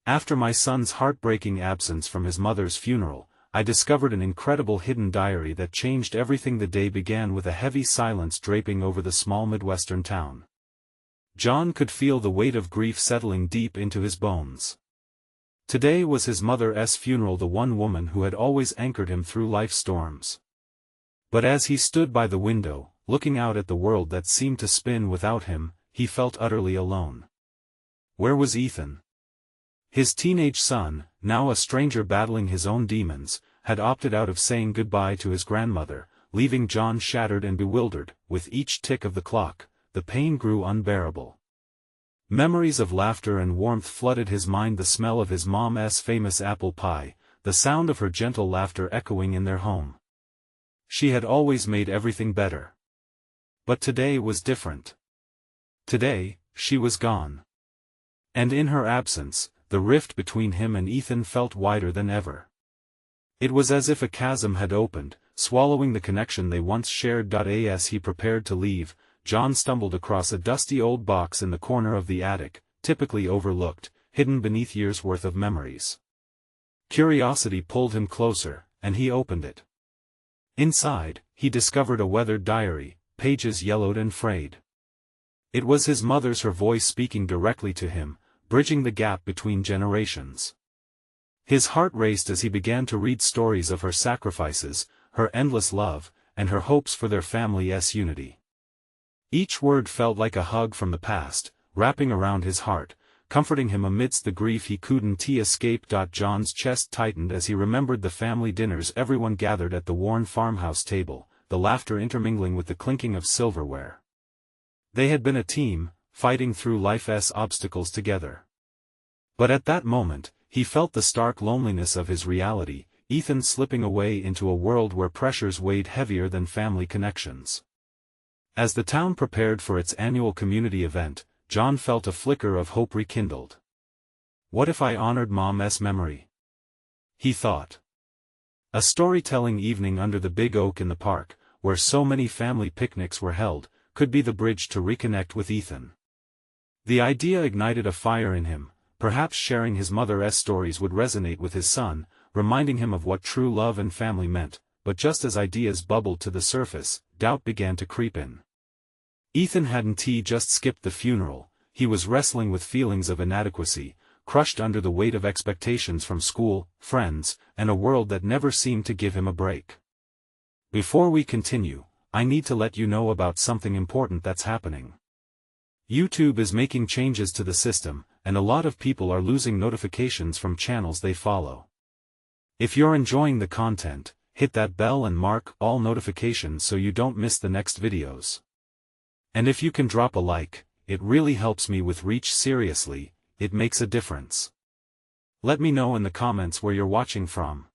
After my son's heartbreaking absence from his mother's funeral, I discovered an incredible hidden diary that changed everything. The day began with a heavy silence draping over the small Midwestern town. John could feel the weight of grief settling deep into his bones. Today was his mother's funeral, the one woman who had always anchored him through life's storms. But as he stood by the window, looking out at the world that seemed to spin without him, he felt utterly alone. Where was Ethan? His teenage son, now a stranger battling his own demons, had opted out of saying goodbye to his grandmother, leaving John shattered and bewildered. With each tick of the clock, the pain grew unbearable. Memories of laughter and warmth flooded his mind, the smell of his mom's famous apple pie, the sound of her gentle laughter echoing in their home. She had always made everything better. But today was different. Today, she was gone. And in her absence, the rift between him and Ethan felt wider than ever. It was as if a chasm had opened, swallowing the connection they once shared. As he prepared to leave, John stumbled across a dusty old box in the corner of the attic, typically overlooked, hidden beneath years' worth of memories. Curiosity pulled him closer, and he opened it. Inside, he discovered a weathered diary, pages yellowed and frayed. It was his mother's, her voice speaking directly to him, bridging the gap between generations. His heart raced as he began to read stories of her sacrifices, her endless love, and her hopes for their family's unity. Each word felt like a hug from the past, wrapping around his heart, comforting him amidst the grief he couldn't escape. John's chest tightened as he remembered the family dinners, everyone gathered at the worn farmhouse table, the laughter intermingling with the clinking of silverware. They had been a team, fighting through life's obstacles together. But at that moment, he felt the stark loneliness of his reality, Ethan slipping away into a world where pressures weighed heavier than family connections. As the town prepared for its annual community event, John felt a flicker of hope rekindled. What if I honored Mom's memory? He thought. A storytelling evening under the big oak in the park, where so many family picnics were held, could be the bridge to reconnect with Ethan. The idea ignited a fire in him. Perhaps sharing his mother's stories would resonate with his son, reminding him of what true love and family meant. But just as ideas bubbled to the surface, doubt began to creep in. Ethan hadn't just skipped the funeral, he was wrestling with feelings of inadequacy, crushed under the weight of expectations from school, friends, and a world that never seemed to give him a break. Before we continue, I need to let you know about something important that's happening. YouTube is making changes to the system, and a lot of people are losing notifications from channels they follow. If you're enjoying the content, hit that bell and mark all notifications so you don't miss the next videos. And if you can drop a like, it really helps me with reach. Seriously, it makes a difference. Let me know in the comments where you're watching from.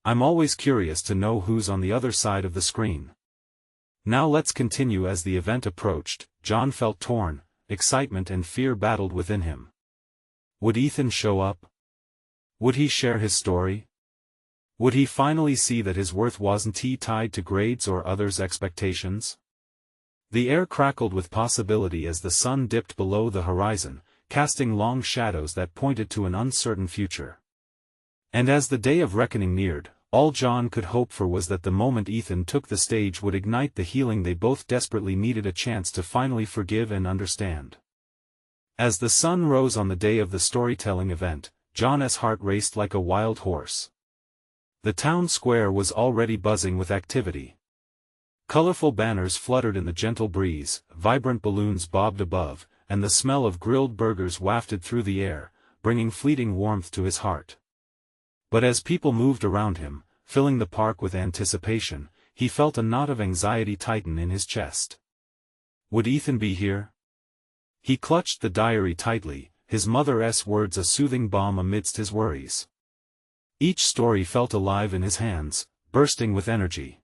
I'm always curious to know who's on the other side of the screen. Now let's continue. As the event approached, John felt torn, excitement and fear battled within him. Would Ethan show up? Would he share his story? Would he finally see that his worth wasn't tied to grades or others' expectations? The air crackled with possibility as the sun dipped below the horizon, casting long shadows that pointed to an uncertain future. And as the day of reckoning neared, all John could hope for was that the moment Ethan took the stage would ignite the healing they both desperately needed, a chance to finally forgive and understand. As the sun rose on the day of the storytelling event, John's heart raced like a wild horse. The town square was already buzzing with activity. Colorful banners fluttered in the gentle breeze, vibrant balloons bobbed above, and the smell of grilled burgers wafted through the air, bringing fleeting warmth to his heart. But as people moved around him, filling the park with anticipation, he felt a knot of anxiety tighten in his chest. Would Ethan be here? He clutched the diary tightly, his mother's words a soothing balm amidst his worries. Each story felt alive in his hands, bursting with energy.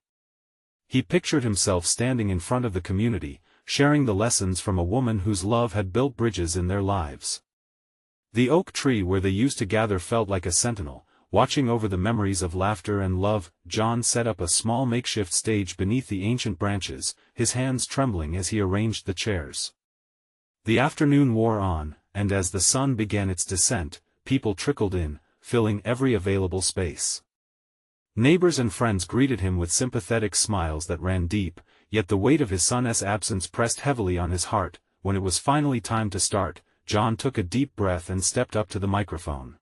He pictured himself standing in front of the community, sharing the lessons from a woman whose love had built bridges in their lives. The oak tree where they used to gather felt like a sentinel, watching over the memories of laughter and love. John set up a small makeshift stage beneath the ancient branches, his hands trembling as he arranged the chairs. The afternoon wore on, and as the sun began its descent, people trickled in, filling every available space. Neighbors and friends greeted him with sympathetic smiles that ran deep, yet the weight of his son's absence pressed heavily on his heart. When it was finally time to start, John took a deep breath and stepped up to the microphone.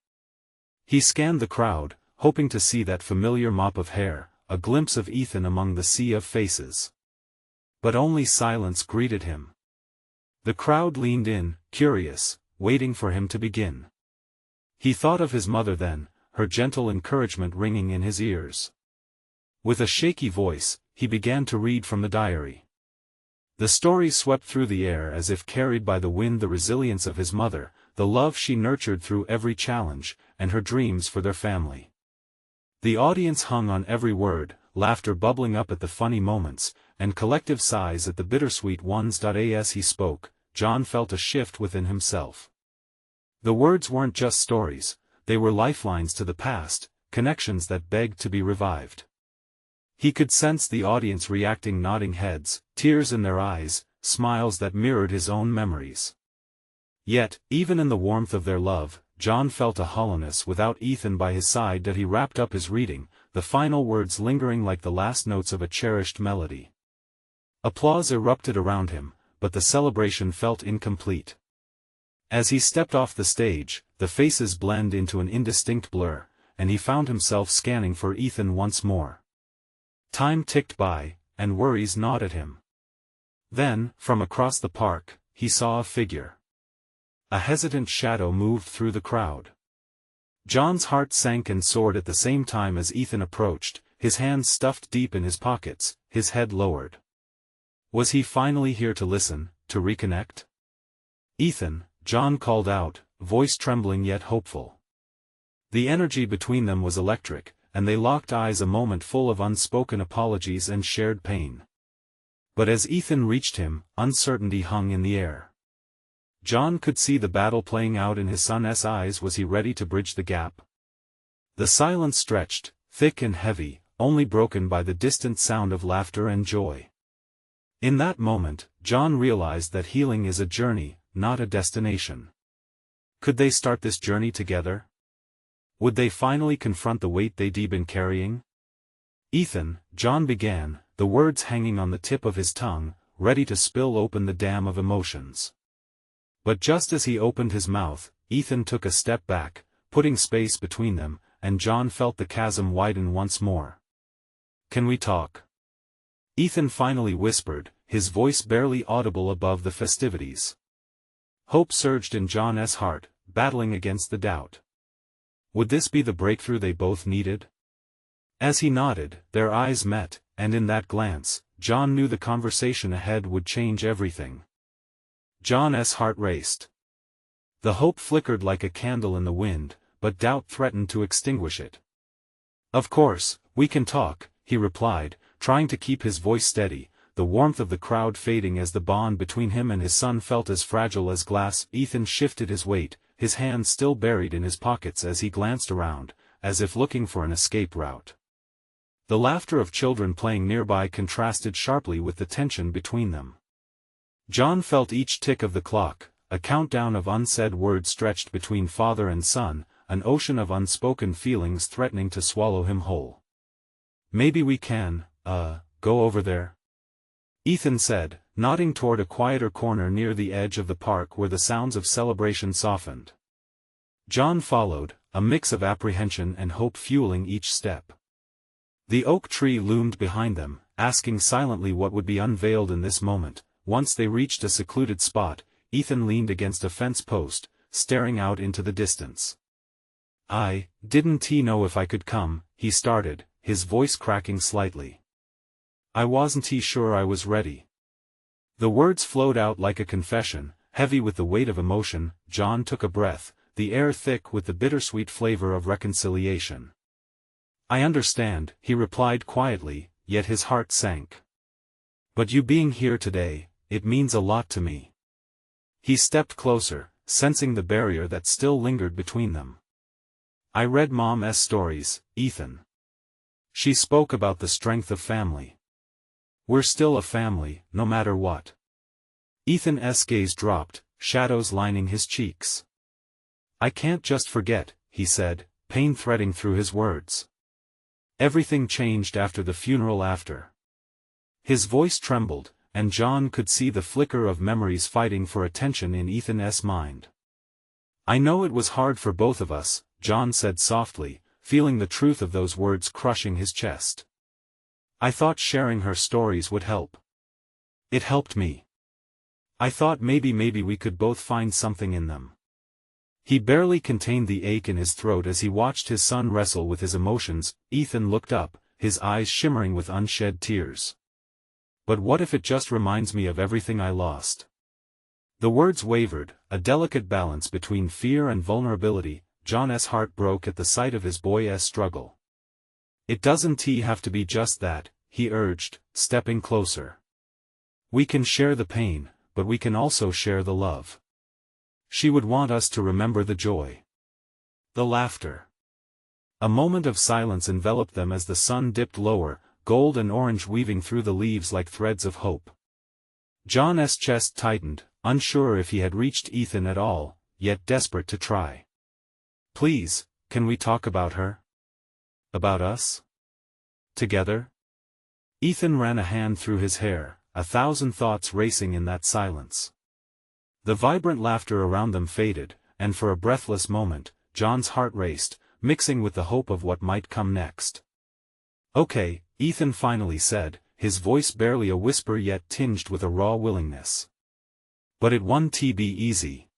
He scanned the crowd, hoping to see that familiar mop of hair, a glimpse of Ethan among the sea of faces. But only silence greeted him. The crowd leaned in, curious, waiting for him to begin. He thought of his mother then, her gentle encouragement ringing in his ears. With a shaky voice, he began to read from the diary. The story swept through the air as if carried by the wind, the resilience of his mother, the love she nurtured through every challenge, and her dreams for their family. The audience hung on every word, laughter bubbling up at the funny moments, and collective sighs at the bittersweet ones. As he spoke, John felt a shift within himself. The words weren't just stories, they were lifelines to the past, connections that begged to be revived. He could sense the audience reacting, nodding heads, tears in their eyes, smiles that mirrored his own memories. Yet, even in the warmth of their love, John felt a hollowness without Ethan by his side. He wrapped up his reading, the final words lingering like the last notes of a cherished melody. Applause erupted around him, but the celebration felt incomplete. As he stepped off the stage, the faces blended into an indistinct blur, and he found himself scanning for Ethan once more. Time ticked by, and worries gnawed at him. Then, from across the park, he saw a figure. A hesitant shadow moved through the crowd. John's heart sank and soared at the same time as Ethan approached, his hands stuffed deep in his pockets, his head lowered. Was he finally here to listen, to reconnect? "Ethan," John called out, voice trembling yet hopeful. The energy between them was electric, and they locked eyes, a moment full of unspoken apologies and shared pain. But as Ethan reached him, uncertainty hung in the air. John could see the battle playing out in his son's eyes. Was he ready to bridge the gap? The silence stretched, thick and heavy, only broken by the distant sound of laughter and joy. In that moment, John realized that healing is a journey, not a destination. Could they start this journey together? Would they finally confront the weight they'd been carrying? "Ethan," John began, the words hanging on the tip of his tongue, ready to spill open the dam of emotions. But just as he opened his mouth, Ethan took a step back, putting space between them, and John felt the chasm widen once more. "Can we talk?" Ethan finally whispered, his voice barely audible above the festivities. Hope surged in John's heart, battling against the doubt. Would this be the breakthrough they both needed? As he nodded, their eyes met, and in that glance, John knew the conversation ahead would change everything. John's heart raced. The hope flickered like a candle in the wind, but doubt threatened to extinguish it. "Of course, we can talk," he replied, trying to keep his voice steady, the warmth of the crowd fading as the bond between him and his son felt as fragile as glass. Ethan shifted his weight, his hands still buried in his pockets as he glanced around, as if looking for an escape route. The laughter of children playing nearby contrasted sharply with the tension between them. John felt each tick of the clock, a countdown of unsaid words stretched between father and son, an ocean of unspoken feelings threatening to swallow him whole. "Maybe we can, go over there?" Ethan said, nodding toward a quieter corner near the edge of the park where the sounds of celebration softened. John followed, a mix of apprehension and hope fueling each step. The oak tree loomed behind them, asking silently what would be unveiled in this moment. Once they reached a secluded spot, Ethan leaned against a fence post, staring out into the distance. "I didn't know if I could come," he started, his voice cracking slightly. "I wasn't sure I was ready." The words flowed out like a confession, heavy with the weight of emotion. John took a breath, the air thick with the bittersweet flavor of reconciliation. "I understand," he replied quietly, yet his heart sank. "But you being here today, it means a lot to me." He stepped closer, sensing the barrier that still lingered between them. "I read Mom's stories, Ethan. She spoke about the strength of family. We're still a family, no matter what." Ethan's gaze dropped, shadows lining his cheeks. I can't just forget, he said, pain threading through his words. Everything changed after the funeral after. His voice trembled, and John could see the flicker of memories fighting for attention in Ethan's mind. I know it was hard for both of us, John said softly, feeling the truth of those words crushing his chest. I thought sharing her stories would help. It helped me. I thought maybe we could both find something in them. He barely contained the ache in his throat as he watched his son wrestle with his emotions. Ethan looked up, his eyes shimmering with unshed tears. But what if it just reminds me of everything I lost? The words wavered, a delicate balance between fear and vulnerability. John's heart broke at the sight of his boy's struggle. It doesn't have to be just that, he urged, stepping closer. We can share the pain, but we can also share the love. She would want us to remember the joy. The laughter. A moment of silence enveloped them as the sun dipped lower, gold and orange weaving through the leaves like threads of hope. John's chest tightened, unsure if he had reached Ethan at all, yet desperate to try. Please, can we talk about her? About us? Together? Ethan ran a hand through his hair, 1,000 thoughts racing in that silence. The vibrant laughter around them faded, and for a breathless moment, John's heart raced, mixing with the hope of what might come next. Okay, Ethan finally said, his voice barely a whisper yet tinged with a raw willingness. But it won't be easy.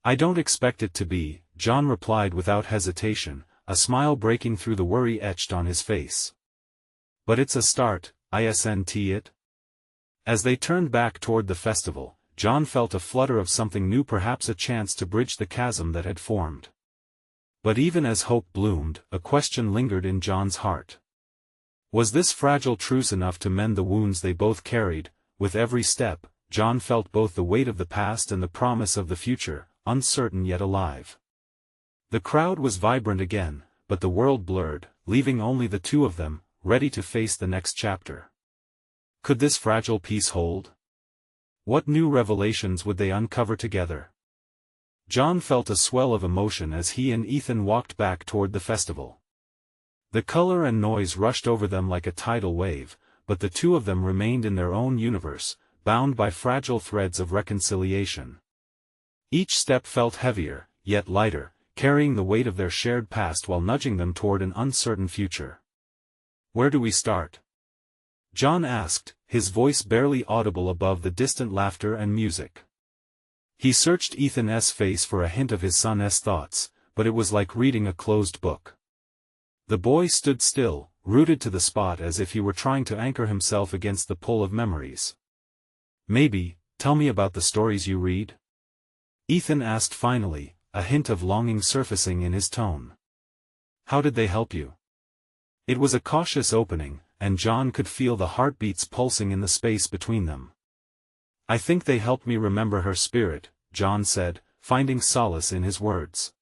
I don't expect it to be, John replied without hesitation, a smile breaking through the worry etched on his face. But it's a start, isn't it? As they turned back toward the festival, John felt a flutter of something new, perhaps a chance to bridge the chasm that had formed. But even as hope bloomed, a question lingered in John's heart. Was this fragile truce enough to mend the wounds they both carried? With every step, John felt both the weight of the past and the promise of the future, uncertain yet alive. The crowd was vibrant again, but the world blurred, leaving only the two of them, ready to face the next chapter. Could this fragile peace hold? What new revelations would they uncover together? John felt a swell of emotion as he and Ethan walked back toward the festival. The color and noise rushed over them like a tidal wave, but the two of them remained in their own universe, bound by fragile threads of reconciliation. Each step felt heavier, yet lighter, carrying the weight of their shared past while nudging them toward an uncertain future. Where do we start? John asked, his voice barely audible above the distant laughter and music. He searched Ethan's face for a hint of his son's thoughts, but it was like reading a closed book. The boy stood still, rooted to the spot as if he were trying to anchor himself against the pull of memories. Maybe, tell me about the stories you read? Ethan asked finally, a hint of longing surfacing in his tone. How did they help you? It was a cautious opening, and John could feel the heartbeats pulsing in the space between them. I think they helped me remember her spirit, John said, finding solace in his words.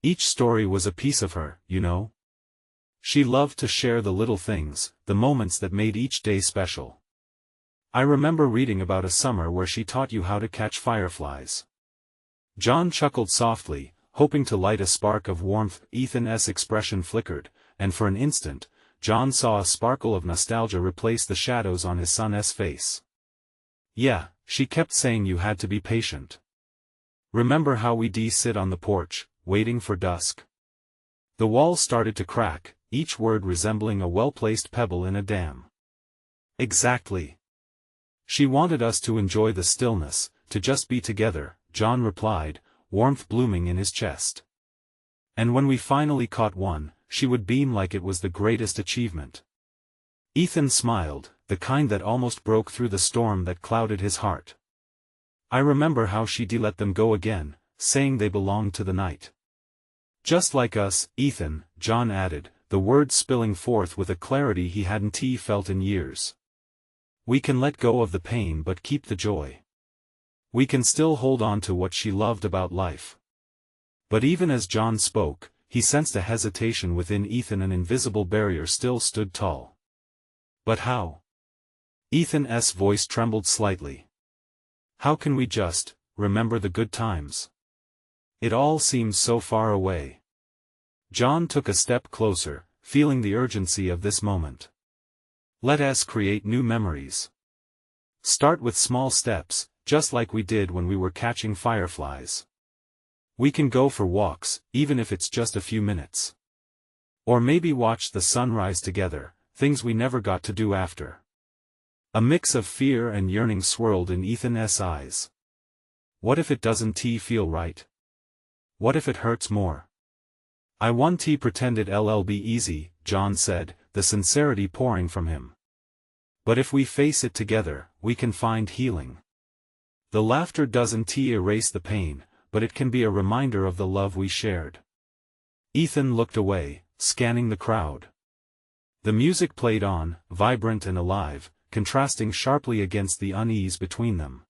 Each story was a piece of her, you know. She loved to share the little things, the moments that made each day special. I remember reading about a summer where she taught you how to catch fireflies. John chuckled softly, hoping to light a spark of warmth. Ethan's expression flickered, and for an instant, John saw a sparkle of nostalgia replace the shadows on his son's face. Yeah, she kept saying you had to be patient. Remember how we'd sit on the porch, waiting for dusk? The walls started to crack, each word resembling a well-placed pebble in a dam. Exactly. She wanted us to enjoy the stillness, to just be together, John replied, warmth blooming in his chest. And when we finally caught one, she would beam like it was the greatest achievement. Ethan smiled, the kind that almost broke through the storm that clouded his heart. I remember how she'd let them go again, saying they belonged to the night. Just like us, Ethan, John added, the words spilling forth with a clarity he hadn't felt in years. We can let go of the pain but keep the joy. We can still hold on to what she loved about life. But even as John spoke, he sensed a hesitation within Ethan. An invisible barrier still stood tall. But how? Ethan's voice trembled slightly. How can we just remember the good times? It all seems so far away. John took a step closer, feeling the urgency of this moment. Let us create new memories. Start with small steps, just like we did when we were catching fireflies. We can go for walks, even if it's just a few minutes. Or maybe watch the sunrise together, things we never got to do after. A mix of fear and yearning swirled in Ethan's eyes. What if it doesn't feel right? What if it hurts more? I want pretended it'll be easy, John said, the sincerity pouring from him. But if we face it together, we can find healing. The laughter doesn't erase the pain, but it can be a reminder of the love we shared. Ethan looked away, scanning the crowd. The music played on, vibrant and alive, contrasting sharply against the unease between them.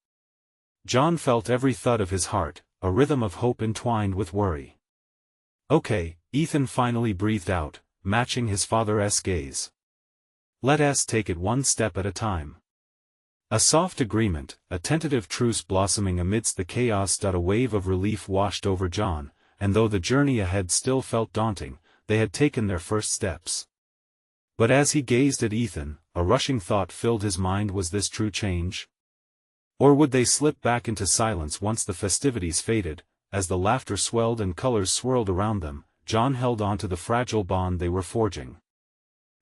John felt every thud of his heart, a rhythm of hope entwined with worry. Okay, Ethan finally breathed out, matching his father's gaze. Let us take it one step at a time. A soft agreement, a tentative truce blossoming amidst the chaos. A wave of relief washed over John, and though the journey ahead still felt daunting, they had taken their first steps. But as he gazed at Ethan, a rushing thought filled his mind. Was this true change? Or would they slip back into silence once the festivities faded? As the laughter swelled and colors swirled around them, John held on to the fragile bond they were forging.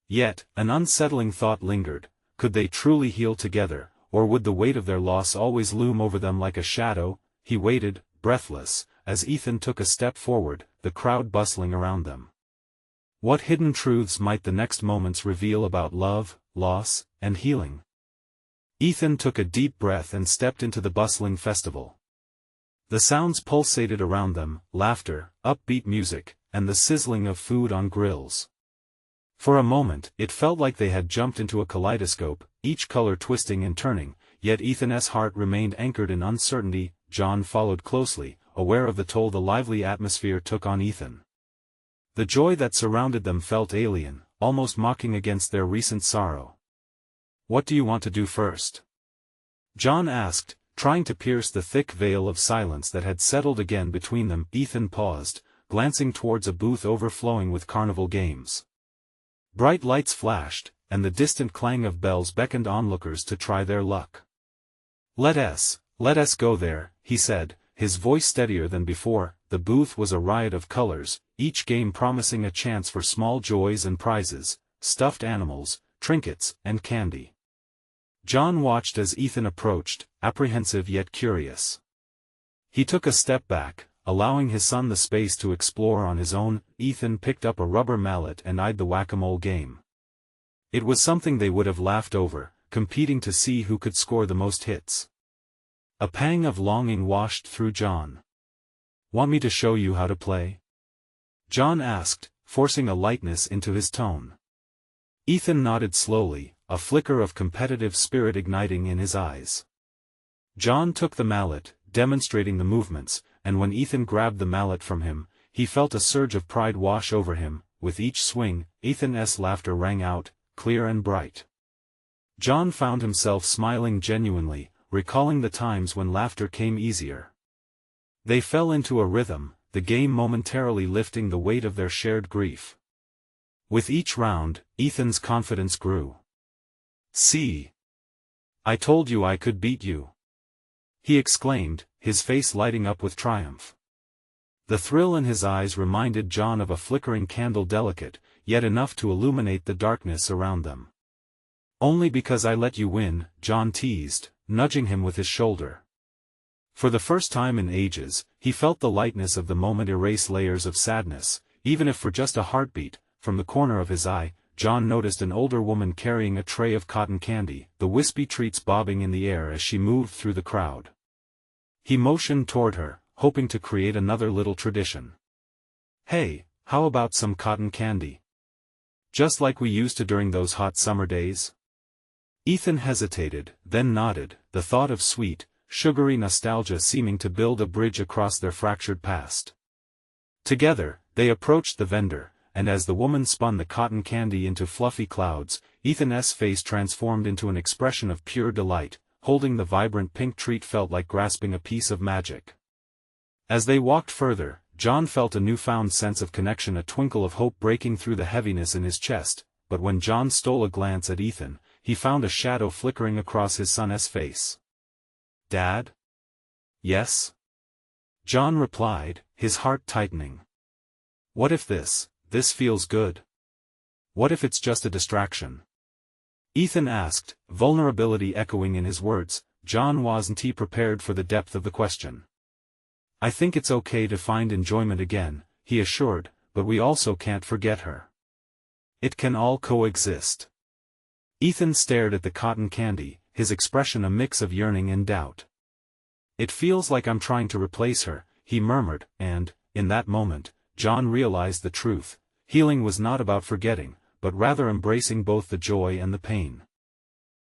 Yet, an unsettling thought lingered: could they truly heal together, or would the weight of their loss always loom over them like a shadow? He waited, breathless, as Ethan took a step forward, the crowd bustling around them. What hidden truths might the next moments reveal about love, loss, and healing? Ethan took a deep breath and stepped into the bustling festival. The sounds pulsated around them: laughter, upbeat music, and the sizzling of food on grills. For a moment, it felt like they had jumped into a kaleidoscope, each color twisting and turning, yet Ethan's heart remained anchored in uncertainty. John followed closely, aware of the toll the lively atmosphere took on Ethan. The joy that surrounded them felt alien, almost mocking against their recent sorrow. What do you want to do first? John asked, trying to pierce the thick veil of silence that had settled again between them. Ethan paused, glancing towards a booth overflowing with carnival games. Bright lights flashed, and the distant clang of bells beckoned onlookers to try their luck. Let us go there, he said, his voice steadier than before. The booth was a riot of colors, each game promising a chance for small joys and prizes: stuffed animals, trinkets, and candy. John watched as Ethan approached, apprehensive yet curious. He took a step back, allowing his son the space to explore on his own. Ethan picked up a rubber mallet and eyed the whack-a-mole game. It was something they would have laughed over, competing to see who could score the most hits. A pang of longing washed through John. Want me to show you how to play? John asked, forcing a lightness into his tone. Ethan nodded slowly, a flicker of competitive spirit igniting in his eyes. John took the mallet, demonstrating the movements, and when Ethan grabbed the mallet from him, he felt a surge of pride wash over him. With each swing, Ethan's laughter rang out, clear and bright. John found himself smiling genuinely, recalling the times when laughter came easier. They fell into a rhythm, the game momentarily lifting the weight of their shared grief. With each round, Ethan's confidence grew. "See! I told you I could beat you!" he exclaimed, his face lighting up with triumph. The thrill in his eyes reminded John of a flickering candle, delicate, yet enough to illuminate the darkness around them. "Only because I let you win," John teased, nudging him with his shoulder. For the first time in ages, he felt the lightness of the moment erase layers of sadness, even if for just a heartbeat. From the corner of his eye, John noticed an older woman carrying a tray of cotton candy, the wispy treats bobbing in the air as she moved through the crowd. He motioned toward her, hoping to create another little tradition. "Hey, how about some cotton candy? Just like we used to during those hot summer days?" Ethan hesitated, then nodded, the thought of sweet, sugary nostalgia seeming to build a bridge across their fractured past. Together, they approached the vendor, and as the woman spun the cotton candy into fluffy clouds, Ethan's face transformed into an expression of pure delight. Holding the vibrant pink treat felt like grasping a piece of magic. As they walked further, John felt a newfound sense of connection, a twinkle of hope breaking through the heaviness in his chest, but when John stole a glance at Ethan, he found a shadow flickering across his son's face. "Dad?" "Yes?" John replied, his heart tightening. "What if this feels good? What if it's just a distraction?" Ethan asked, vulnerability echoing in his words. John wasn't prepared for the depth of the question. "I think it's okay to find enjoyment again," he assured, "but we also can't forget her. It can all coexist." Ethan stared at the cotton candy, his expression a mix of yearning and doubt. "It feels like I'm trying to replace her," he murmured, and, in that moment, John realized the truth. Healing was not about forgetting, but rather embracing both the joy and the pain.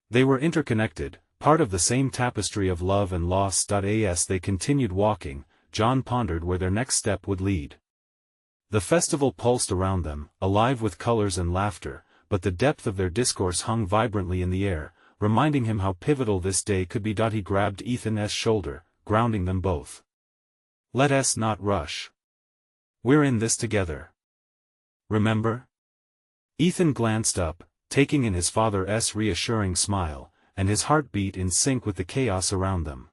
They were interconnected, part of the same tapestry of love and loss. As they continued walking, John pondered where their next step would lead. The festival pulsed around them, alive with colors and laughter, but the depth of their discourse hung vibrantly in the air, reminding him how pivotal this day could be. He grabbed Ethan's shoulder, grounding them both. "Let us not rush. We're in this together. Remember?" Ethan glanced up, taking in his father's reassuring smile, and his heart beat in sync with the chaos around them.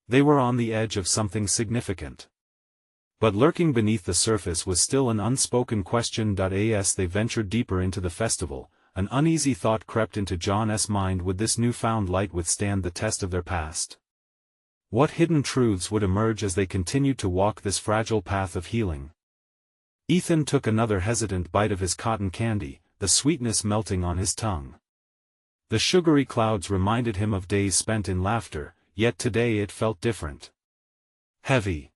They were on the edge of something significant. But lurking beneath the surface was still an unspoken question. As they ventured deeper into the festival, an uneasy thought crept into John's mind: would this newfound light withstand the test of their past? What hidden truths would emerge as they continued to walk this fragile path of healing? Ethan took another hesitant bite of his cotton candy, the sweetness melting on his tongue. The sugary clouds reminded him of days spent in laughter, yet today it felt different. Heavy.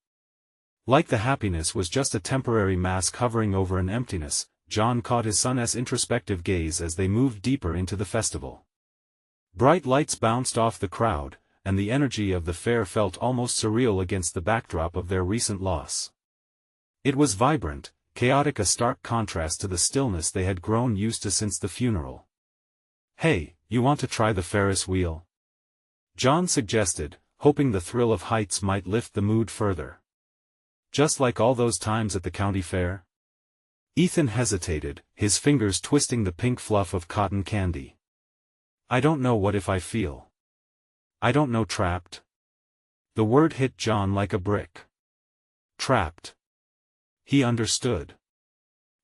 Like the happiness was just a temporary mask hovering over an emptiness. John caught his son's introspective gaze as they moved deeper into the festival. Bright lights bounced off the crowd, and the energy of the fair felt almost surreal against the backdrop of their recent loss. It was vibrant, chaotic, a stark contrast to the stillness they had grown used to since the funeral. "Hey, you want to try the Ferris wheel?" John suggested, hoping the thrill of heights might lift the mood further. "Just like all those times at the county fair?" Ethan hesitated, his fingers twisting the pink fluff of cotton candy. "I don't know. What if I feel? I don't know, trapped?" The word hit John like a brick. Trapped. He understood.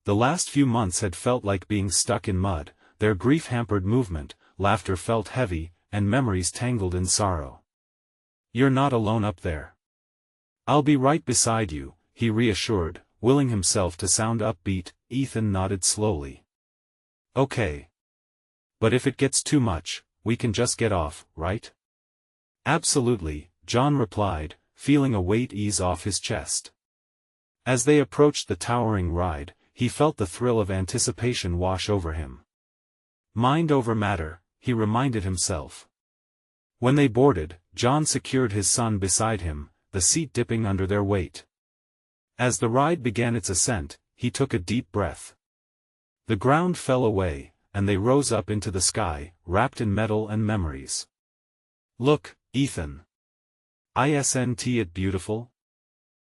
The last few months had felt like being stuck in mud, their grief hampered movement, laughter felt heavy, and memories tangled in sorrow. "You're not alone up there. I'll be right beside you," he reassured, willing himself to sound upbeat. Ethan nodded slowly. "Okay. But if it gets too much, we can just get off, right?" "Absolutely," John replied, feeling a weight ease off his chest. As they approached the towering ride, he felt the thrill of anticipation wash over him. Mind over matter, he reminded himself. When they boarded, John secured his son beside him, the seat dipping under their weight. As the ride began its ascent, he took a deep breath. The ground fell away, and they rose up into the sky, wrapped in metal and memories. "Look, Ethan. Isn't it beautiful?"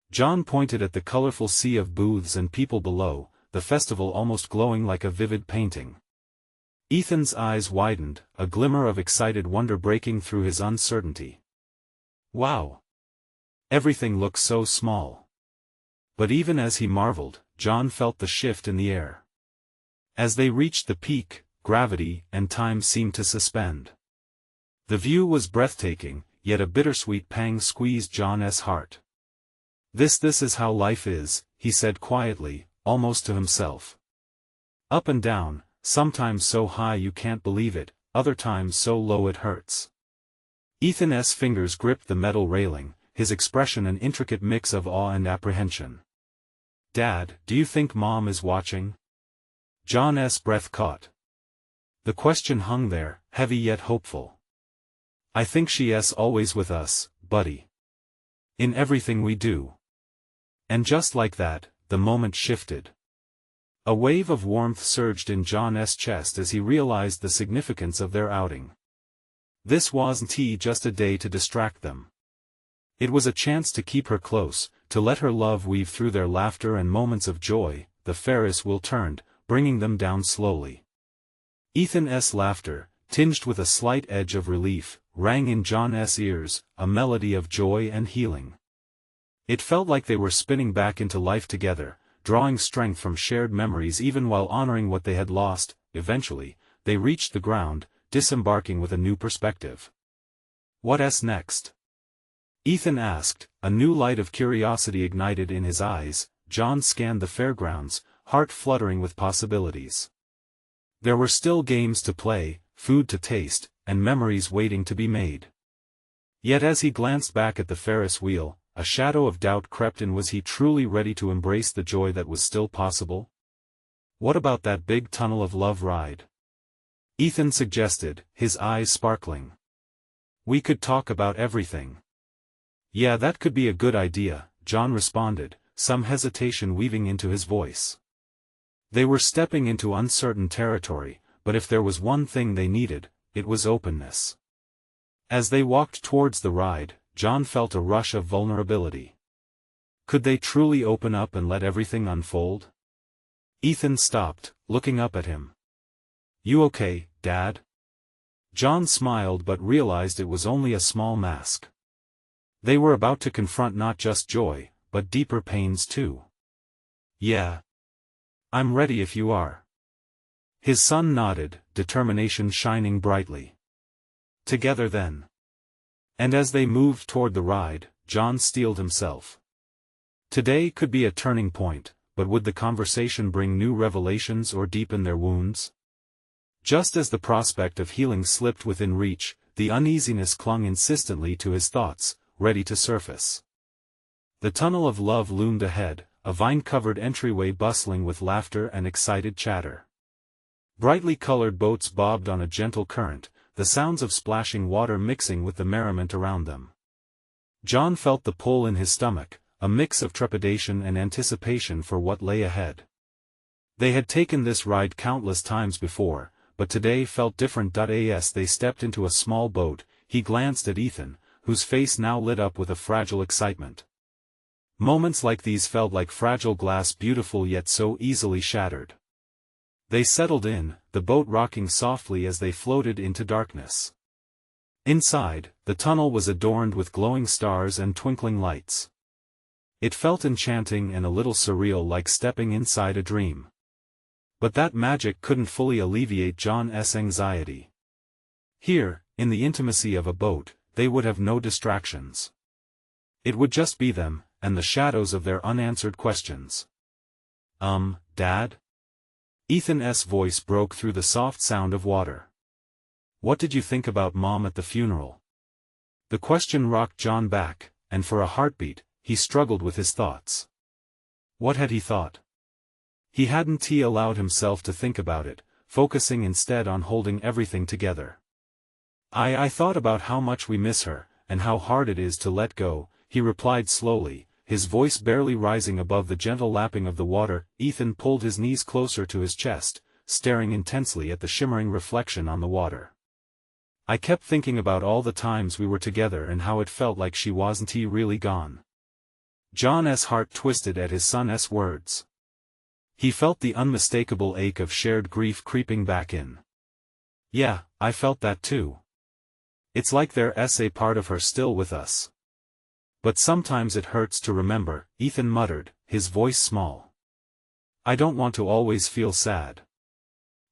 John pointed at the colorful sea of booths and people below, the festival almost glowing like a vivid painting. Ethan's eyes widened, a glimmer of excited wonder breaking through his uncertainty. "Wow! Everything looks so small." But even as he marveled, John felt the shift in the air. As they reached the peak, gravity and time seemed to suspend. The view was breathtaking, yet a bittersweet pang squeezed John's heart. This is how life is," he said quietly, almost to himself. "Up and down, sometimes so high you can't believe it, other times so low it hurts." Ethan's fingers gripped the metal railing, his expression an intricate mix of awe and apprehension. "Dad, do you think Mom is watching?" John's breath caught. The question hung there, heavy yet hopeful. "I think she's always with us, buddy. In everything we do." And just like that, the moment shifted. A wave of warmth surged in John's chest as he realized the significance of their outing. This wasn't just a day to distract them. It was a chance to keep her close, to let her love weave through their laughter and moments of joy. The Ferris wheel turned, bringing them down slowly. Ethan's laughter, tinged with a slight edge of relief, rang in John's ears, a melody of joy and healing. It felt like they were spinning back into life together, drawing strength from shared memories even while honoring what they had lost. Eventually, they reached the ground, disembarking with a new perspective. "What's next?" Ethan asked, a new light of curiosity ignited in his eyes. John scanned the fairgrounds, heart fluttering with possibilities. There were still games to play, food to taste, and memories waiting to be made. Yet as he glanced back at the Ferris wheel, a shadow of doubt crept in. Was he truly ready to embrace the joy that was still possible? "What about that big tunnel of love ride?" Ethan suggested, his eyes sparkling. "We could talk about everything." "Yeah, that could be a good idea," John responded, some hesitation weaving into his voice. They were stepping into uncertain territory, but if there was one thing they needed, it was openness. As they walked towards the ride, John felt a rush of vulnerability. Could they truly open up and let everything unfold? Ethan stopped, looking up at him. "You okay, Dad?" John smiled but realized it was only a small mask. They were about to confront not just joy, but deeper pains too. "Yeah. I'm ready if you are." His son nodded, determination shining brightly. "Together then." And as they moved toward the ride, John steeled himself. Today could be a turning point, but would the conversation bring new revelations or deepen their wounds? Just as the prospect of healing slipped within reach, the uneasiness clung insistently to his thoughts, ready to surface. The tunnel of love loomed ahead, a vine-covered entryway bustling with laughter and excited chatter. Brightly colored boats bobbed on a gentle current, the sounds of splashing water mixing with the merriment around them. John felt the pull in his stomach, a mix of trepidation and anticipation for what lay ahead. They had taken this ride countless times before, but today felt different. As they stepped into a small boat, he glanced at Ethan, whose face now lit up with a fragile excitement. Moments like these felt like fragile glass, beautiful yet so easily shattered. They settled in, the boat rocking softly as they floated into darkness. Inside, the tunnel was adorned with glowing stars and twinkling lights. It felt enchanting and a little surreal, like stepping inside a dream. But that magic couldn't fully alleviate John's anxiety. Here, in the intimacy of a boat, they would have no distractions. It would just be them, and the shadows of their unanswered questions. Dad?" Ethan's voice broke through the soft sound of water. "What did you think about Mom at the funeral?" The question rocked John back, and for a heartbeat, he struggled with his thoughts. What had he thought? He hadn't allowed himself to think about it, focusing instead on holding everything together. I thought about how much we miss her, and how hard it is to let go," he replied slowly, his voice barely rising above the gentle lapping of the water. Ethan pulled his knees closer to his chest, staring intensely at the shimmering reflection on the water. "I kept thinking about all the times we were together and how it felt like she wasn't really gone." John's heart twisted at his son's words. He felt the unmistakable ache of shared grief creeping back in. "Yeah, I felt that too. It's like there's a part of her still with us. But sometimes it hurts to remember," Ethan muttered, his voice small. "I don't want to always feel sad."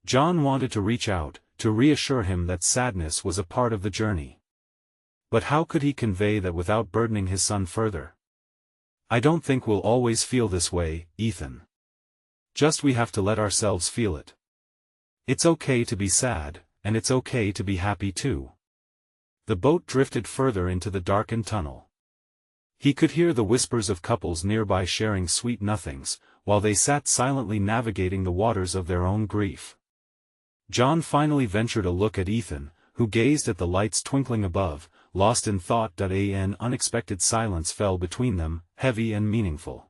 John wanted to reach out, to reassure him that sadness was a part of the journey. But how could he convey that without burdening his son further? "I don't think we'll always feel this way, Ethan. Just we have to let ourselves feel it. It's okay to be sad, and it's okay to be happy too." The boat drifted further into the darkened tunnel. He could hear the whispers of couples nearby sharing sweet nothings, while they sat silently navigating the waters of their own grief. John finally ventured a look at Ethan, who gazed at the lights twinkling above, lost in thought. An unexpected silence fell between them, heavy and meaningful.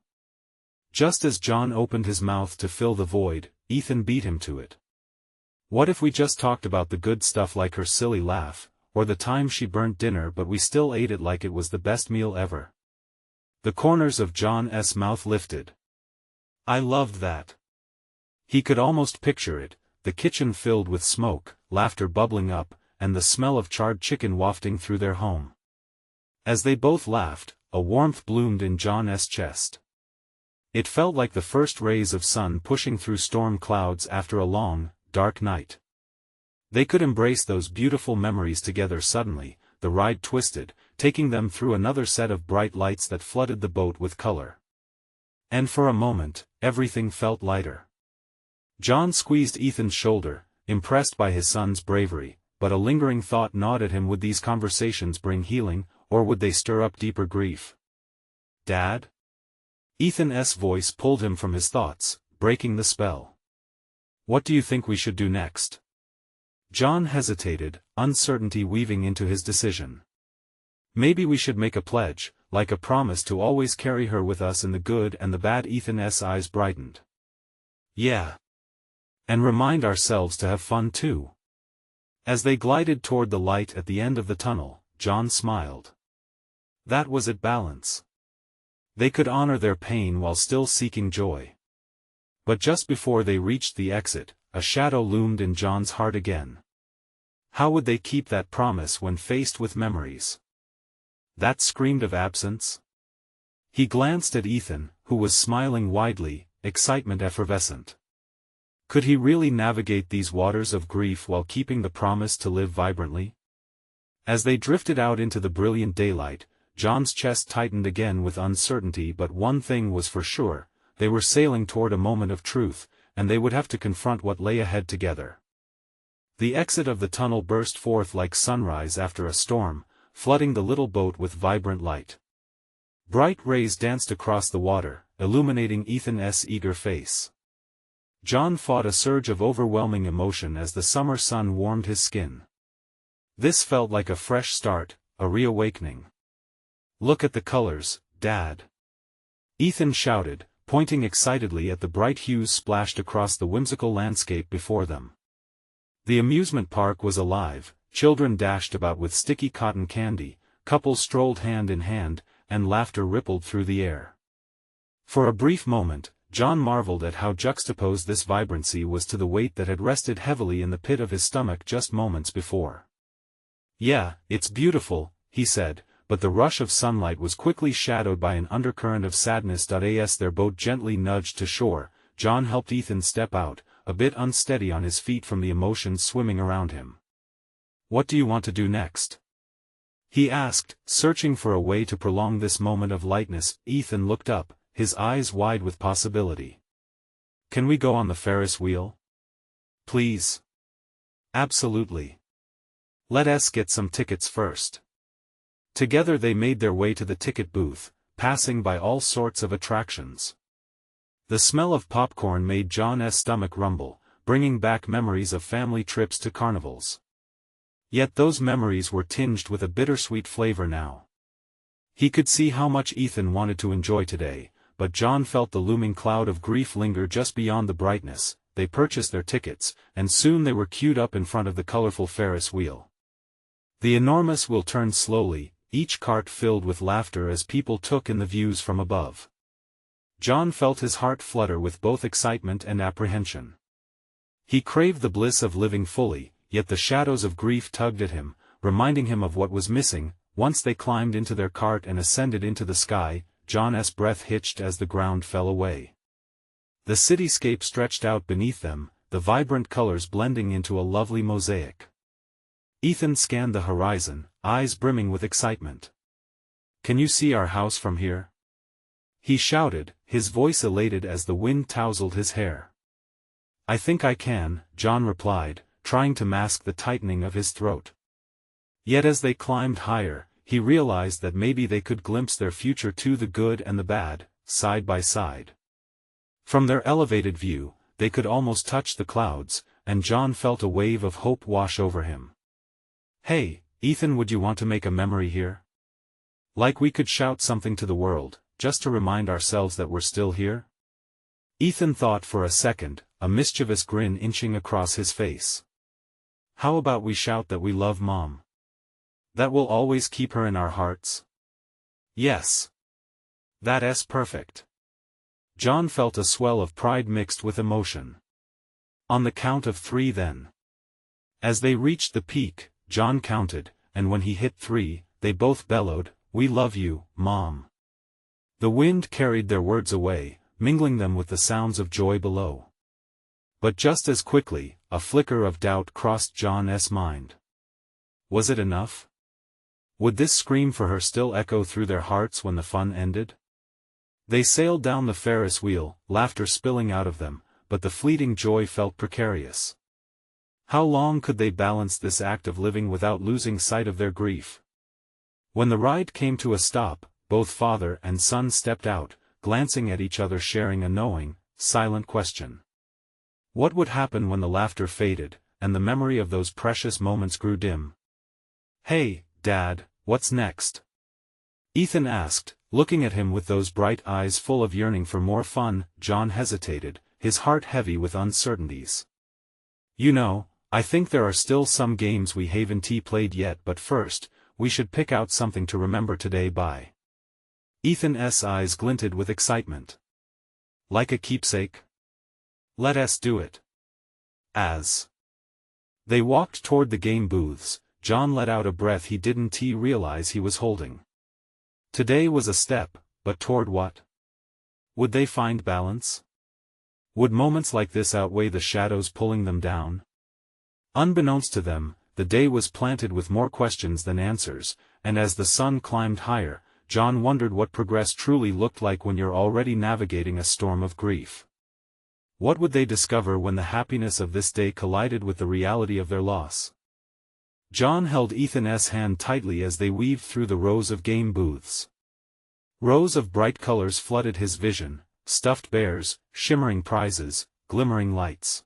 Just as John opened his mouth to fill the void, Ethan beat him to it. "What if we just talked about the good stuff, like her silly laugh, or the time she burnt dinner but we still ate it like it was the best meal ever. The corners of John's mouth lifted. I loved that. He could almost picture it, the kitchen filled with smoke, laughter bubbling up, and the smell of charred chicken wafting through their home. As they both laughed, a warmth bloomed in John's chest. It felt like the first rays of sun pushing through storm clouds after a long, dark night. They could embrace those beautiful memories together. Suddenly, the ride twisted, taking them through another set of bright lights that flooded the boat with color. And for a moment, everything felt lighter. John squeezed Ethan's shoulder, impressed by his son's bravery, but a lingering thought gnawed at him: would these conversations bring healing, or would they stir up deeper grief? Dad? Ethan's voice pulled him from his thoughts, breaking the spell. What do you think we should do next? John hesitated, uncertainty weaving into his decision. Maybe we should make a pledge, like a promise to always carry her with us in the good and the bad. Ethan's eyes brightened. Yeah. And remind ourselves to have fun too. As they glided toward the light at the end of the tunnel, John smiled. That was it, balance. They could honor their pain while still seeking joy. But just before they reached the exit, a shadow loomed in John's heart again. How would they keep that promise when faced with memories that screamed of absence? He glanced at Ethan, who was smiling widely, excitement effervescent. Could he really navigate these waters of grief while keeping the promise to live vibrantly? As they drifted out into the brilliant daylight, John's chest tightened again with uncertainty, but one thing was for sure: they were sailing toward a moment of truth, and they would have to confront what lay ahead together. The exit of the tunnel burst forth like sunrise after a storm, flooding the little boat with vibrant light. Bright rays danced across the water, illuminating Ethan's eager face. John fought a surge of overwhelming emotion as the summer sun warmed his skin. This felt like a fresh start, a reawakening. Look at the colors, Dad. Ethan shouted, pointing excitedly at the bright hues splashed across the whimsical landscape before them. The amusement park was alive, children dashed about with sticky cotton candy, couples strolled hand in hand, and laughter rippled through the air. For a brief moment, John marveled at how juxtaposed this vibrancy was to the weight that had rested heavily in the pit of his stomach just moments before. Yeah, it's beautiful, he said, but the rush of sunlight was quickly shadowed by an undercurrent of sadness. As their boat gently nudged to shore, John helped Ethan step out, a bit unsteady on his feet from the emotions swimming around him. What do you want to do next? He asked, searching for a way to prolong this moment of lightness. Ethan looked up, his eyes wide with possibility. Can we go on the Ferris wheel? Please. Absolutely. Let us get some tickets first. Together they made their way to the ticket booth, passing by all sorts of attractions. The smell of popcorn made John's stomach rumble, bringing back memories of family trips to carnivals. Yet those memories were tinged with a bittersweet flavor now. He could see how much Ethan wanted to enjoy today, but John felt the looming cloud of grief linger just beyond the brightness. They purchased their tickets, and soon they were queued up in front of the colorful Ferris wheel. The enormous wheel turned slowly, each cart filled with laughter as people took in the views from above. John felt his heart flutter with both excitement and apprehension. He craved the bliss of living fully, yet the shadows of grief tugged at him, reminding him of what was missing. Once they climbed into their cart and ascended into the sky, John's breath hitched as the ground fell away. The cityscape stretched out beneath them, the vibrant colors blending into a lovely mosaic. Ethan scanned the horizon, eyes brimming with excitement. Can you see our house from here? He shouted, his voice elated as the wind tousled his hair. I think I can, John replied, trying to mask the tightening of his throat. Yet as they climbed higher, he realized that maybe they could glimpse their future too, the good and the bad, side by side. From their elevated view, they could almost touch the clouds, and John felt a wave of hope wash over him. Hey, Ethan, would you want to make a memory here? Like we could shout something to the world, just to remind ourselves that we're still here? Ethan thought for a second, a mischievous grin inching across his face. How about we shout that we love Mom? That will always keep her in our hearts? Yes. That's perfect. John felt a swell of pride mixed with emotion. On the count of 3 then. As they reached the peak, John counted, and when he hit 3, they both bellowed, "We love you, Mom." The wind carried their words away, mingling them with the sounds of joy below. But just as quickly, a flicker of doubt crossed John's mind. Was it enough? Would this scream for her still echo through their hearts when the fun ended? They sailed down the Ferris wheel, laughter spilling out of them, but the fleeting joy felt precarious. How long could they balance this act of living without losing sight of their grief? When the ride came to a stop, both father and son stepped out, glancing at each other, sharing a knowing, silent question. What would happen when the laughter faded, and the memory of those precious moments grew dim? "Hey, Dad, what's next?" Ethan asked, looking at him with those bright eyes full of yearning for more fun. John hesitated, his heart heavy with uncertainties. "You know, I think there are still some games we haven't played yet, but first, we should pick out something to remember today by." Ethan's eyes glinted with excitement. "Like a keepsake? Let us do it." As they walked toward the game booths, John let out a breath he didn't realize he was holding. Today was a step, but toward what? Would they find balance? Would moments like this outweigh the shadows pulling them down? Unbeknownst to them, the day was planted with more questions than answers, and as the sun climbed higher, John wondered what progress truly looked like when you're already navigating a storm of grief. What would they discover when the happiness of this day collided with the reality of their loss? John held Ethan's hand tightly as they weaved through the rows of game booths. Rows of bright colors flooded his vision, stuffed bears, shimmering prizes, glimmering lights.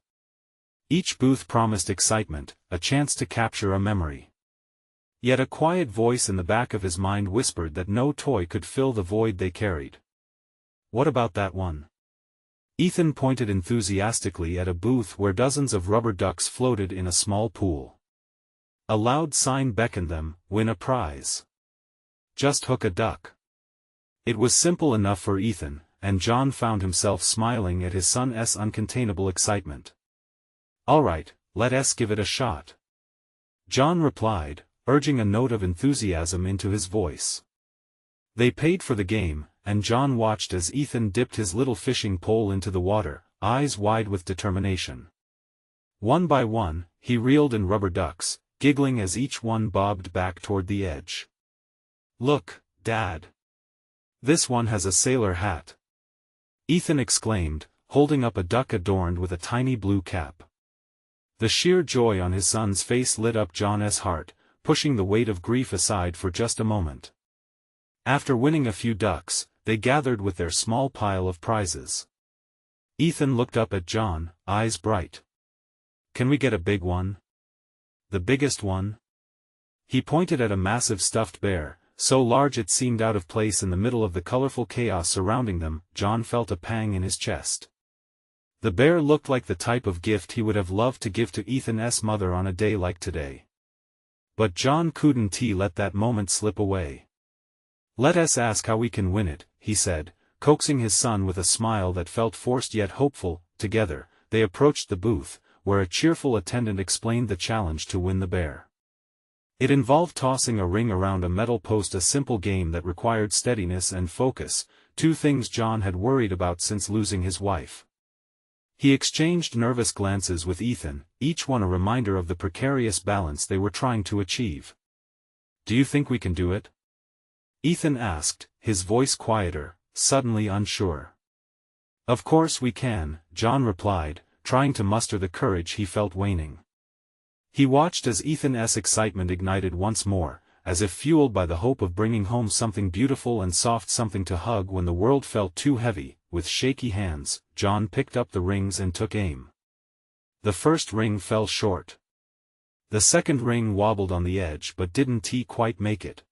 Each booth promised excitement, a chance to capture a memory. Yet a quiet voice in the back of his mind whispered that no toy could fill the void they carried. What about that one? Ethan pointed enthusiastically at a booth where dozens of rubber ducks floated in a small pool. A loud sign beckoned them, "Win a prize. Just hook a duck." It was simple enough for Ethan, and John found himself smiling at his son's uncontainable excitement. "All right, let us give it a shot," John replied, urging a note of enthusiasm into his voice. They paid for the game, and John watched as Ethan dipped his little fishing pole into the water, eyes wide with determination. One by one, he reeled in rubber ducks, giggling as each one bobbed back toward the edge. "Look, Dad. This one has a sailor hat," Ethan exclaimed, holding up a duck adorned with a tiny blue cap. The sheer joy on his son's face lit up John's heart, pushing the weight of grief aside for just a moment. After winning a few ducks, they gathered with their small pile of prizes. Ethan looked up at John, eyes bright. "Can we get a big one? The biggest one?" He pointed at a massive stuffed bear, so large it seemed out of place in the middle of the colorful chaos surrounding them. John felt a pang in his chest. The bear looked like the type of gift he would have loved to give to Ethan's mother on a day like today. But John couldn't let that moment slip away. "Let us ask how we can win it," he said, coaxing his son with a smile that felt forced yet hopeful. Together, they approached the booth, where a cheerful attendant explained the challenge to win the bear. It involved tossing a ring around a metal post, a simple game that required steadiness and focus, two things John had worried about since losing his wife. He exchanged nervous glances with Ethan, each one a reminder of the precarious balance they were trying to achieve. "Do you think we can do it?" Ethan asked, his voice quieter, suddenly unsure. "Of course we can," John replied, trying to muster the courage he felt waning. He watched as Ethan's excitement ignited once more, as if fueled by the hope of bringing home something beautiful and soft, something to hug when the world felt too heavy. With shaky hands, John picked up the rings and took aim. The first ring fell short. The second ring wobbled on the edge but didn't quite make it.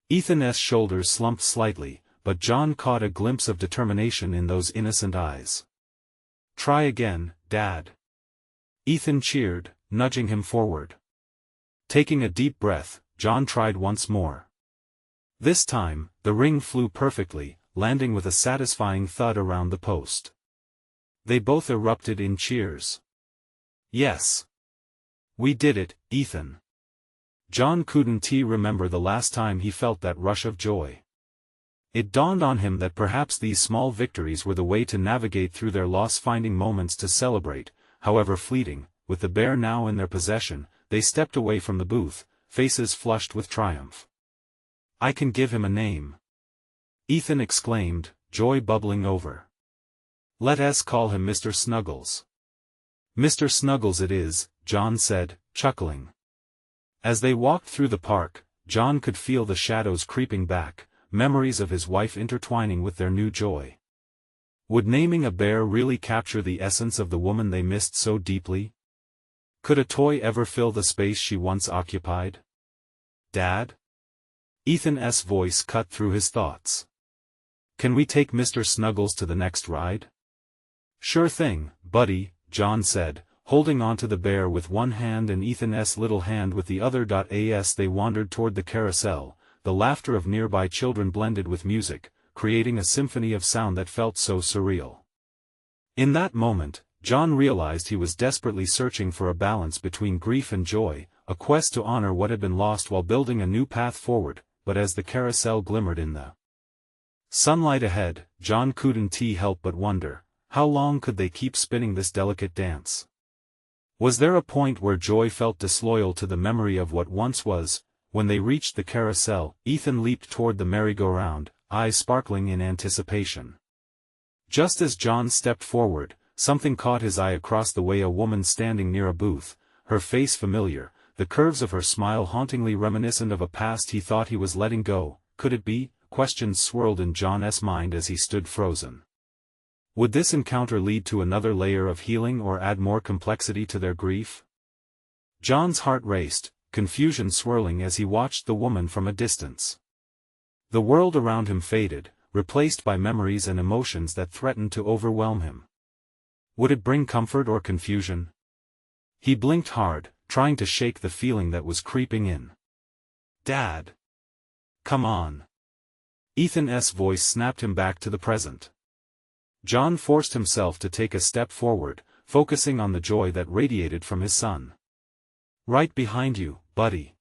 Ethan's shoulders slumped slightly, but John caught a glimpse of determination in those innocent eyes. "Try again, Dad," Ethan cheered, nudging him forward. Taking a deep breath, John tried once more. This time, the ring flew perfectly, landing with a satisfying thud around the post. They both erupted in cheers. Yes. We did it, Ethan. John couldn't remember the last time he felt that rush of joy. It dawned on him that perhaps these small victories were the way to navigate through their loss, finding moments to celebrate, however fleeting. With the bear now in their possession, they stepped away from the booth, faces flushed with triumph. I can give him a name. Ethan exclaimed, joy bubbling over. Let us call him Mr. Snuggles. Mr. Snuggles it is, John said, chuckling. As they walked through the park, John could feel the shadows creeping back, memories of his wife intertwining with their new joy. Would naming a bear really capture the essence of the woman they missed so deeply? Could a toy ever fill the space she once occupied? Dad? Ethan's voice cut through his thoughts. Can we take Mr. Snuggles to the next ride? Sure thing, buddy, John said, holding onto the bear with one hand and Ethan's little hand with the other. As they wandered toward the carousel, the laughter of nearby children blended with music, creating a symphony of sound that felt so surreal. In that moment, John realized he was desperately searching for a balance between grief and joy, a quest to honor what had been lost while building a new path forward. But as the carousel glimmered in the sunlight ahead, John couldn't help but wonder, how long could they keep spinning this delicate dance? Was there a point where joy felt disloyal to the memory of what once was? When they reached the carousel, Ethan leaped toward the merry-go-round, eyes sparkling in anticipation. Just as John stepped forward, something caught his eye across the way. A woman standing near a booth, her face familiar, the curves of her smile hauntingly reminiscent of a past he thought he was letting go. Could it be? Questions swirled in John's mind as he stood frozen. Would this encounter lead to another layer of healing or add more complexity to their grief? John's heart raced, confusion swirling as he watched the woman from a distance. The world around him faded, replaced by memories and emotions that threatened to overwhelm him. Would it bring comfort or confusion? He blinked hard, trying to shake the feeling that was creeping in. Dad! Come on! Ethan's voice snapped him back to the present. John forced himself to take a step forward, focusing on the joy that radiated from his son. Right behind you, buddy.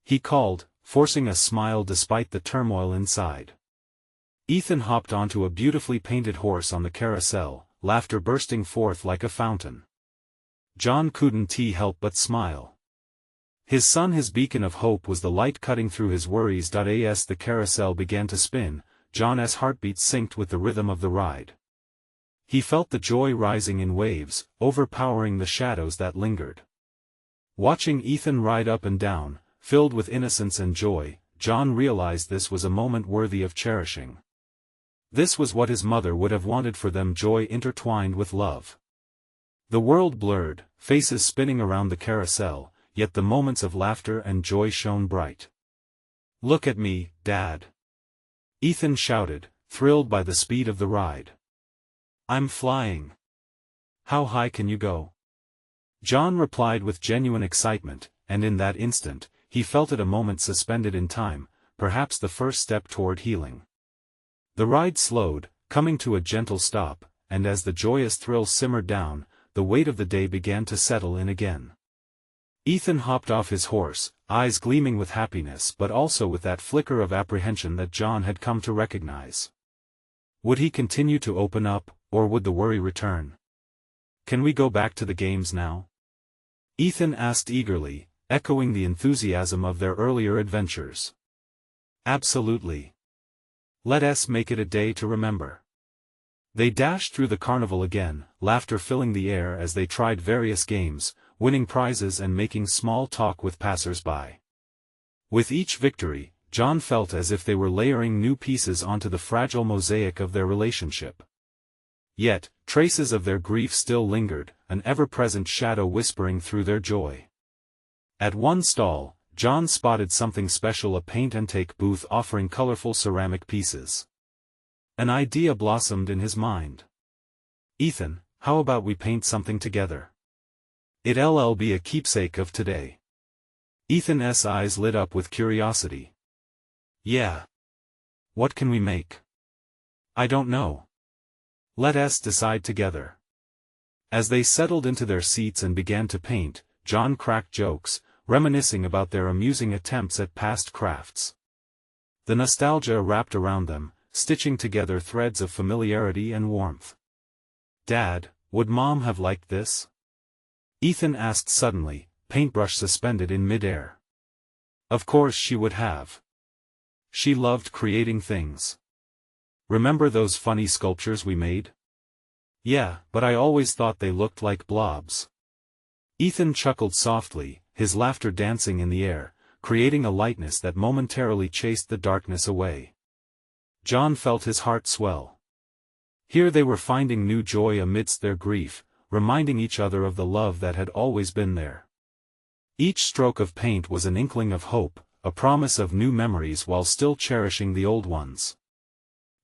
He called, forcing a smile despite the turmoil inside. Ethan hopped onto a beautifully painted horse on the carousel, laughter bursting forth like a fountain. John couldn't help but smile. His son, his beacon of hope, was the light cutting through his worries. As the carousel began to spin, John's heartbeat synced with the rhythm of the ride. He felt the joy rising in waves, overpowering the shadows that lingered. Watching Ethan ride up and down, filled with innocence and joy, John realized this was a moment worthy of cherishing. This was what his mother would have wanted for them, joy intertwined with love. The world blurred, faces spinning around the carousel, yet the moments of laughter and joy shone bright. Look at me, Dad! Ethan shouted, thrilled by the speed of the ride. I'm flying! How high can you go? John replied with genuine excitement, and in that instant, he felt it, a moment suspended in time, perhaps the first step toward healing. The ride slowed, coming to a gentle stop, and as the joyous thrill simmered down, the weight of the day began to settle in again. Ethan hopped off his horse, eyes gleaming with happiness but also with that flicker of apprehension that John had come to recognize. Would he continue to open up, or would the worry return? Can we go back to the games now? Ethan asked eagerly, echoing the enthusiasm of their earlier adventures. Absolutely. Let us make it a day to remember. They dashed through the carnival again, laughter filling the air as they tried various games, winning prizes and making small talk with passers-by. With each victory, John felt as if they were layering new pieces onto the fragile mosaic of their relationship. Yet, traces of their grief still lingered, an ever-present shadow whispering through their joy. At one stall, John spotted something special, a paint-and-take booth offering colorful ceramic pieces. An idea blossomed in his mind. Ethan, how about we paint something together? It'll be a keepsake of today. Ethan's eyes lit up with curiosity. Yeah. What can we make? I don't know. Let us decide together. As they settled into their seats and began to paint, John cracked jokes, reminiscing about their amusing attempts at past crafts. The nostalgia wrapped around them, stitching together threads of familiarity and warmth. Dad, would Mom have liked this? Ethan asked suddenly, paintbrush suspended in midair. Of course she would have. She loved creating things. Remember those funny sculptures we made? Yeah, but I always thought they looked like blobs. Ethan chuckled softly, his laughter dancing in the air, creating a lightness that momentarily chased the darkness away. John felt his heart swell. Here they were finding new joy amidst their grief, reminding each other of the love that had always been there. Each stroke of paint was an inkling of hope, a promise of new memories while still cherishing the old ones.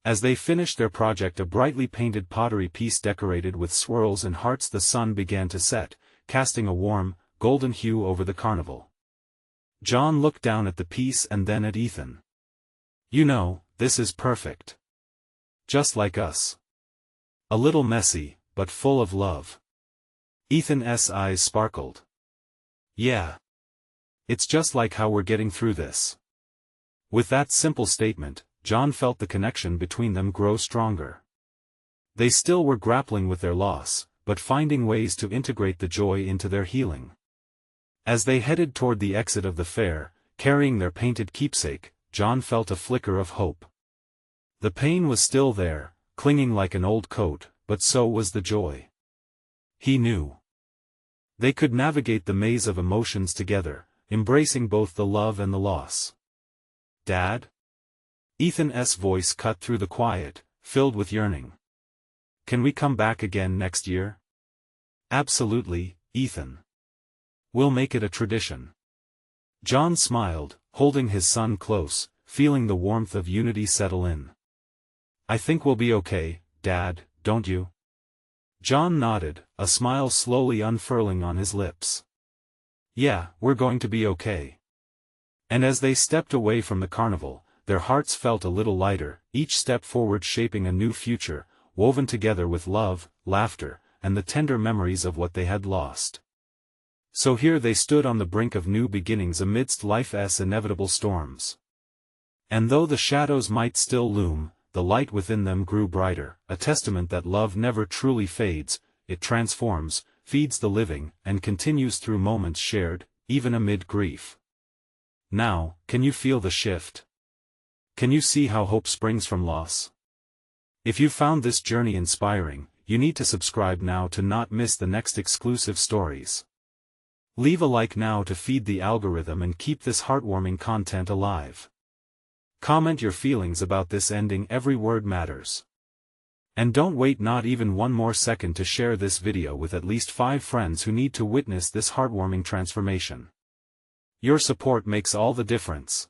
As they finished their project, a brightly painted pottery piece decorated with swirls and hearts, the sun began to set, casting a warm, golden hue over the carnival. John looked down at the piece and then at Ethan. You know, this is perfect. Just like us. A little messy, but full of love. Ethan's eyes sparkled. Yeah. It's just like how we're getting through this. With that simple statement, John felt the connection between them grow stronger. They still were grappling with their loss, but finding ways to integrate the joy into their healing. As they headed toward the exit of the fair, carrying their painted keepsake, John felt a flicker of hope. The pain was still there, clinging like an old coat, but so was the joy. He knew they could navigate the maze of emotions together, embracing both the love and the loss. Dad? Ethan's voice cut through the quiet, filled with yearning. Can we come back again next year? Absolutely, Ethan. We'll make it a tradition. John smiled, holding his son close, feeling the warmth of unity settle in. I think we'll be okay, Dad, don't you? John nodded, a smile slowly unfurling on his lips. Yeah, we're going to be okay. And as they stepped away from the carnival, their hearts felt a little lighter, each step forward shaping a new future, woven together with love, laughter, and the tender memories of what they had lost. So here they stood on the brink of new beginnings amidst life's inevitable storms. And though the shadows might still loom, the light within them grew brighter, a testament that love never truly fades, it transforms, feeds the living, and continues through moments shared, even amid grief. Now, can you feel the shift? Can you see how hope springs from loss? If you found this journey inspiring, you need to subscribe now to not miss the next exclusive stories. Leave a like now to feed the algorithm and keep this heartwarming content alive. Comment your feelings about this ending, every word matters. And don't wait not even one more second to share this video with at least 5 friends who need to witness this heartwarming transformation. Your support makes all the difference.